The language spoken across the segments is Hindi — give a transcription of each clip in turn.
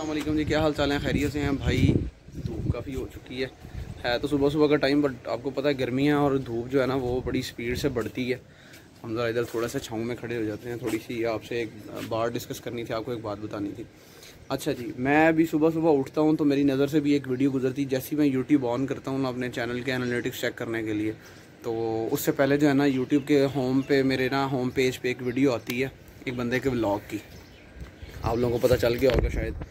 अस्सलाम वालेकुम जी, क्या हाल चाल है? खैरियत से हैं भाई। धूप काफ़ी हो चुकी है तो सुबह सुबह का टाइम, बट आपको पता है गर्मी है और धूप जो है ना वो बड़ी स्पीड से बढ़ती है। हम ज़रा इधर थोड़ा सा छाँव में खड़े हो जाते हैं। थोड़ी सी आपसे एक बात डिस्कस करनी थी, आपको एक बात बतानी थी। अच्छा जी, मैं अभी सुबह सुबह उठता हूँ तो मेरी नज़र से भी एक वीडियो गुजरती, जैसे ही मैं यूट्यूब ऑन करता हूँ ना अपने चैनल के एनालिटिक्स चेक करने के लिए, तो उससे पहले जो है ना यूट्यूब के होम पे, मेरे ना होम पेज पे एक वीडियो आती है एक बंदे के व्लॉग की। आप लोगों को पता चल गया होगा शायद,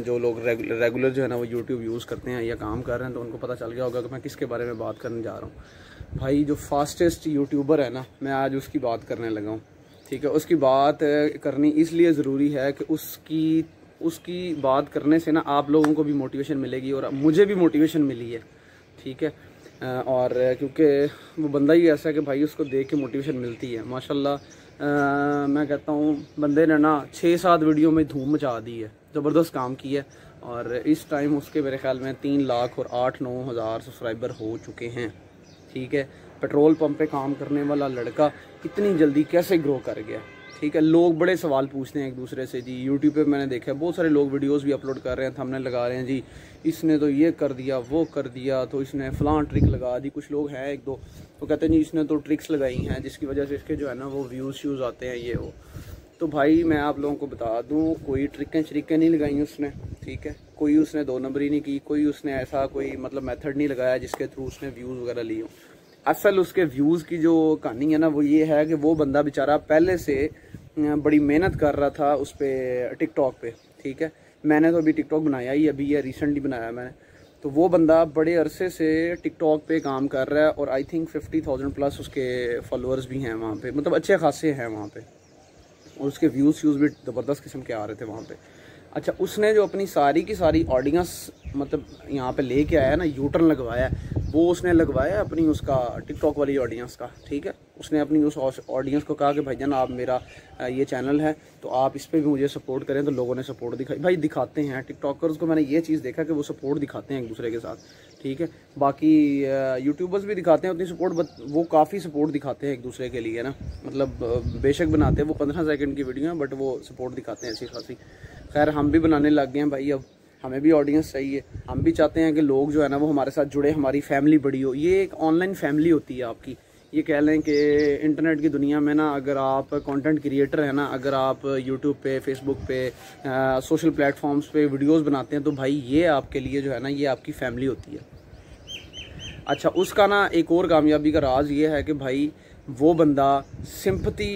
जो लोग रेगुलर जो है ना वो यूट्यूब यूज़ करते हैं या काम कर रहे हैं तो उनको पता चल गया होगा कि मैं किसके बारे में बात करने जा रहा हूँ। भाई जो फास्टेस्ट यूट्यूबर है ना, मैं आज उसकी बात करने लगा हूँ। ठीक है, उसकी बात करनी इसलिए ज़रूरी है कि उसकी बात करने से ना आप लोगों को भी मोटिवेशन मिलेगी और मुझे भी मोटिवेशन मिली है। ठीक है, और क्योंकि वो बंदा ही ऐसा है कि भाई उसको देख के मोटिवेशन मिलती है माशाल्लाह। मैं कहता हूँ बंदे ने ना 6-7 वीडियो में धूम मचा दी है, ज़बरदस्त काम की है। और इस टाइम उसके मेरे ख्याल में 3 लाख और 8-9 हज़ार सब्सक्राइबर हो चुके हैं। ठीक है, पेट्रोल पंप पे काम करने वाला लड़का इतनी जल्दी कैसे ग्रो कर गया? ठीक है, लोग बड़े सवाल पूछते हैं एक दूसरे से जी। यूट्यूब पे मैंने देखा है बहुत सारे लोग वीडियोस भी अपलोड कर रहे हैं, थंबनेल लगा रहे हैं जी, इसने तो ये कर दिया वो कर दिया, तो इसने फ़लाँ ट्रिक लगा दी। कुछ लोग हैं एक दो तो कहते हैं जी इसने तो ट्रिक्स लगाई हैं जिसकी वजह से इसके जो है ना वो व्यूज़ आते हैं ये वो। तो भाई मैं आप लोगों को बता दूं, कोई ट्रिकें नहीं लगाई उसने। ठीक है, कोई उसने 2 नंबरी नहीं की, कोई उसने ऐसा कोई मतलब मेथड नहीं लगाया जिसके थ्रू उसने व्यूज़ वगैरह लिए हों। असल उसके व्यूज़ की जो कहानी है ना वो ये है कि वो बंदा बेचारा पहले से बड़ी मेहनत कर रहा था उस पर टिकटॉक पे। ठीक है, मैंने तो अभी टिकटॉक बनाया ही अभी, ये रिसेंटली बनाया मैंने। तो वो बंदा बड़े अरसे से टिकटॉक पे काम कर रहा है और आई थिंक 50,000 प्लस उसके फॉलोअर्स भी हैं वहाँ पे, मतलब अच्छे खासे हैं वहाँ पे, और उसके व्यूज़ भी ज़बरदस्त किस्म के आ रहे थे वहाँ पे। अच्छा, उसने जो अपनी सारी की सारी ऑडियंस मतलब यहाँ पे लेके आया ना, यूटर्न लगवाया है, वो उसने लगवाया अपनी उसका टिकटॉक वाली ऑडियंस का। ठीक है, उसने अपनी उस ऑडियंस को कहा कि भाईजान आप मेरा ये चैनल है तो आप इस पर भी मुझे सपोर्ट करें। तो लोगों ने सपोर्ट दिखाई। भाई दिखाते हैं टिकटॉकर्स को, मैंने ये चीज़ देखा कि वो सपोर्ट दिखाते हैं एक दूसरे के साथ। ठीक है, बाकी यूट्यूबर्स भी दिखाते हैं उतनी सपोर्ट, वो काफ़ी सपोर्ट दिखाते हैं एक दूसरे के लिए ना, मतलब बेशक बनाते हैं वो 15 सेकंड की वीडियो है बट वो सपोर्ट दिखाते हैं ऐसी खासी। खैर हम भी बनाने लग गए हैं भाई, अब हमें भी ऑडियंस चाहिए। हम भी चाहते हैं कि लोग जो है ना वो हमारे साथ जुड़े, हमारी फैमिली बड़ी हो। ये एक ऑनलाइन फैमिली होती है आपकी। ये कह लें कि इंटरनेट की दुनिया में ना अगर आप कंटेंट क्रिएटर हैं ना, अगर आप यूट्यूब पे, फेसबुक पे, सोशल प्लेटफॉर्म्स पे वीडियोस बनाते हैं तो भाई ये आपके लिए जो है ना ये आपकी फैमिली होती है। अच्छा, उसका ना एक और कामयाबी का राज ये है कि भाई वो बंदा सिंपैथी,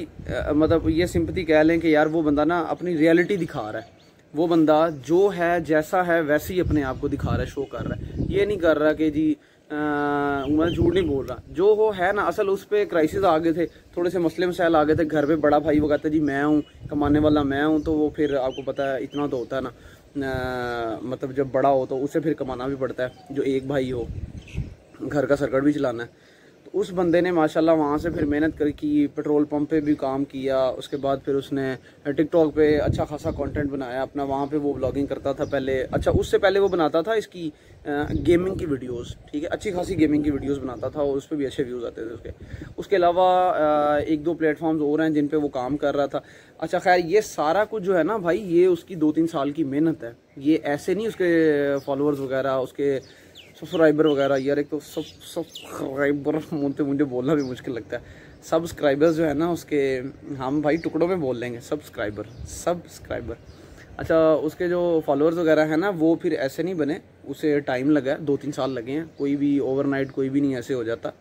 मतलब ये सिंपैथी कह लें कि यार वो बंदा ना अपनी रियलिटी दिखा रहा है। वो बंदा जो है जैसा है वैसे ही अपने आप को दिखा रहा है, शो कर रहा है। ये नहीं कर रहा कि जी मैं झूठ नहीं बोल रहा, जो हो है ना। असल उस पर क्राइसिस आ गए थे, थोड़े से मसले मसाइल आ गए थे घर पे। बड़ा भाई वो कहता है जी मैं हूँ कमाने वाला, मैं हूँ, तो वो फिर आपको पता है इतना तो होता है ना, मतलब जब बड़ा हो तो उसे फिर कमाना भी पड़ता है। जो एक भाई हो घर का सर्कट भी चलाना है। तो उस बंदे ने माशाल्लाह वहाँ से फिर मेहनत कर की, पेट्रोल पंप पे भी काम किया, उसके बाद फिर उसने टिकटॉक पे अच्छा खासा कंटेंट बनाया अपना। वहाँ पे वो व्लॉगिंग करता था पहले। अच्छा, उससे पहले वो बनाता था इसकी गेमिंग की वीडियोस। ठीक है, अच्छी खासी गेमिंग की वीडियोस बनाता था और उस पर भी अच्छे व्यूज़ आते थे उसके। उसके अलावा 1-2 प्लेटफॉर्म्स और हैं जिन पे वो काम कर रहा था। अच्छा खैर, ये सारा कुछ जो है ना भाई ये उसकी 2-3 साल की मेहनत है। ये ऐसे नहीं उसके फॉलोअर्स वगैरह, उसके सब्सक्राइबर वगैरह, यार एक तो सब्सक्राइबर मुझे बोलना भी मुश्किल लगता है। सब्सक्राइबर्स जो है ना उसके, हम भाई टुकड़ों में बोल लेंगे सब्सक्राइबर। अच्छा, उसके जो फॉलोअर्स वगैरह है ना वो फिर ऐसे नहीं बने, उसे टाइम लगा है, 2-3 साल लगे हैं। कोई भी ओवरनाइट कोई भी नहीं ऐसे हो जाता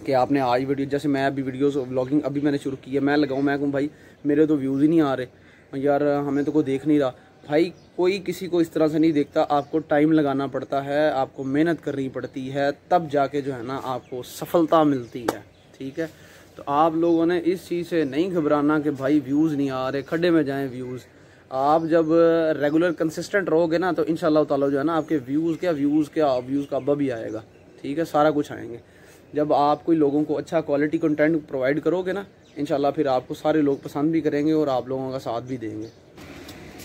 कि आपने आज वीडियो, जैसे मैं अभी वीडियोस व्लॉगिंग अभी मैंने शुरू की है, मैं लगाऊँ, मैं कहूँ भाई मेरे तो व्यूज़ ही नहीं आ रहे यार, हमें तो कोई देख नहीं रहा। भाई कोई किसी को इस तरह से नहीं देखता, आपको टाइम लगाना पड़ता है, आपको मेहनत करनी पड़ती है, तब जाके जो है ना आपको सफलता मिलती है। ठीक है, तो आप लोगों ने इस चीज़ से नहीं घबराना कि भाई व्यूज़ नहीं आ रहे, खड्डे में जाएं व्यूज़। आप जब रेगुलर कंसिस्टेंट रहोगे ना तो इंशाल्लाह ताला जो है ना आपके व्यूज़ का अब्बा भी आएगा। ठीक है, सारा कुछ आएंगे। जब आप कोई लोगों को अच्छा क्वालिटी कंटेंट प्रोवाइड करोगे ना, इंशाल्लाह फिर आपको सारे लोग पसंद भी करेंगे और आप लोगों का साथ भी देंगे।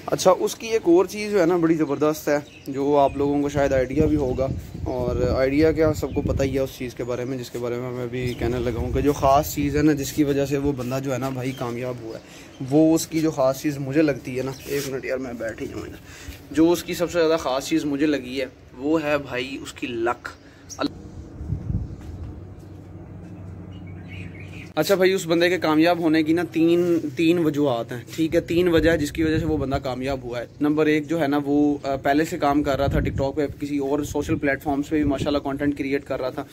अच्छा, उसकी एक और चीज़ जो है ना बड़ी ज़बरदस्त है, जो आप लोगों को शायद आइडिया भी होगा, और आइडिया क्या सबको पता ही है उस चीज़ के बारे में जिसके बारे में मैं भी कहने लगा हूँ कि जो ख़ास चीज़ है ना जिसकी वजह से वो बंदा जो है ना भाई कामयाब हुआ है, वो उसकी जो ख़ास चीज़ मुझे लगती है ना, एक मिनट यार मैं बैठ ही जाऊँ इधर, जो उसकी सबसे ज़्यादा ख़ास चीज़ मुझे लगी है वो है भाई उसकी लक। अच्छा भाई, उस बंदे के कामयाब होने की ना तीन वजूहत हैं, ठीक है, 3 वजह है जिसकी वजह से वो बंदा कामयाब हुआ है। नंबर 1 जो है ना वो पहले से काम कर रहा था टिकटॉक पे, किसी और सोशल प्लेटफॉर्म्स पे भी माशाल्लाह कंटेंट क्रिएट कर रहा था।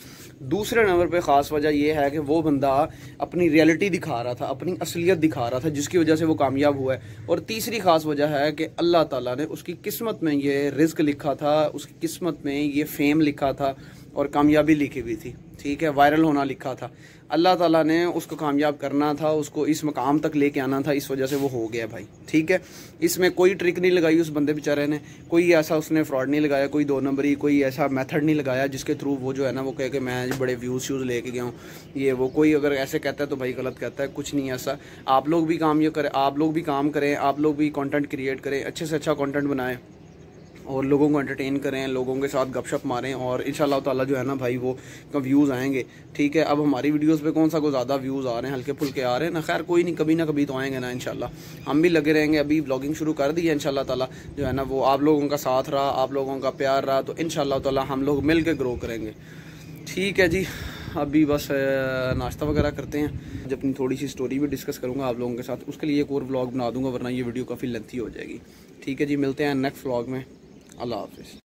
दूसरे नंबर पे ख़ास वजह ये है कि वो बंदा अपनी रियलिटी दिखा रहा था, अपनी असलियत दिखा रहा था, जिसकी वजह से वो कामयाब हुआ है। और तीसरी ख़ास वजह है कि अल्लाह ताला ने उसकी किस्मत में ये रिज़्क लिखा था, उसकी किस्मत में ये फेम लिखा था और कामयाबी लिखी हुई थी, ठीक है, वायरल होना लिखा था। अल्लाह ताला ने उसको कामयाब करना था, उसको इस मकाम तक लेके आना था, इस वजह से वो हो गया भाई, ठीक है। इसमें कोई ट्रिक नहीं लगाई उस बंदे बेचारे ने, कोई ऐसा उसने फ्रॉड नहीं लगाया, कोई 2 नंबरी, कोई ऐसा मेथड नहीं लगाया जिसके थ्रू वो जो है ना वो कहे कि मैं बड़े व्यूज़ शूज़ लेके गया हूँ, ये वो। कोई अगर ऐसे कहता है तो भाई गलत कहता है, कुछ नहीं ऐसा। आप लोग भी काम ये करें, आप लोग भी काम करें, आप लोग भी कंटेंट क्रिएट करें, अच्छे से अच्छा कंटेंट बनाएं और लोगों को एंटरटेन करें, लोगों के साथ गपशप मारें, और इंशाल्लाह ताला जो है ना भाई वो व्यूज़ आएंगे, ठीक है। अब हमारी वीडियोस पे कौन सा को ज़्यादा व्यूज़ आ रहे हैं, हल्के फुल्के आ रहे हैं ना, खैर कोई नहीं, कभी ना कभी तो आएंगे ना इंशाल्लाह। हम भी लगे रहेंगे, अभी ब्लॉगिंग शुरू कर दी है, इंशाल्लाह ताला जो है ना वो आप लोगों का साथ रहा, आप लोगों का प्यार रहा, तो इंशाल्लाह ताला हम लोग मिल के ग्रो करेंगे, ठीक है जी। अभी बस नाश्ता वगैरह करते हैं, जब अपनी थोड़ी सी स्टोरी भी डिस्कस करूँगा आप लोगों के साथ, उसके लिए एक और व्लॉग बना दूँगा, वरना ये वीडियो काफ़ी लेंथी हो जाएगी, ठीक है जी। मिलते हैं नेक्स्ट व्लॉग में, अल्लाह हाफिज़।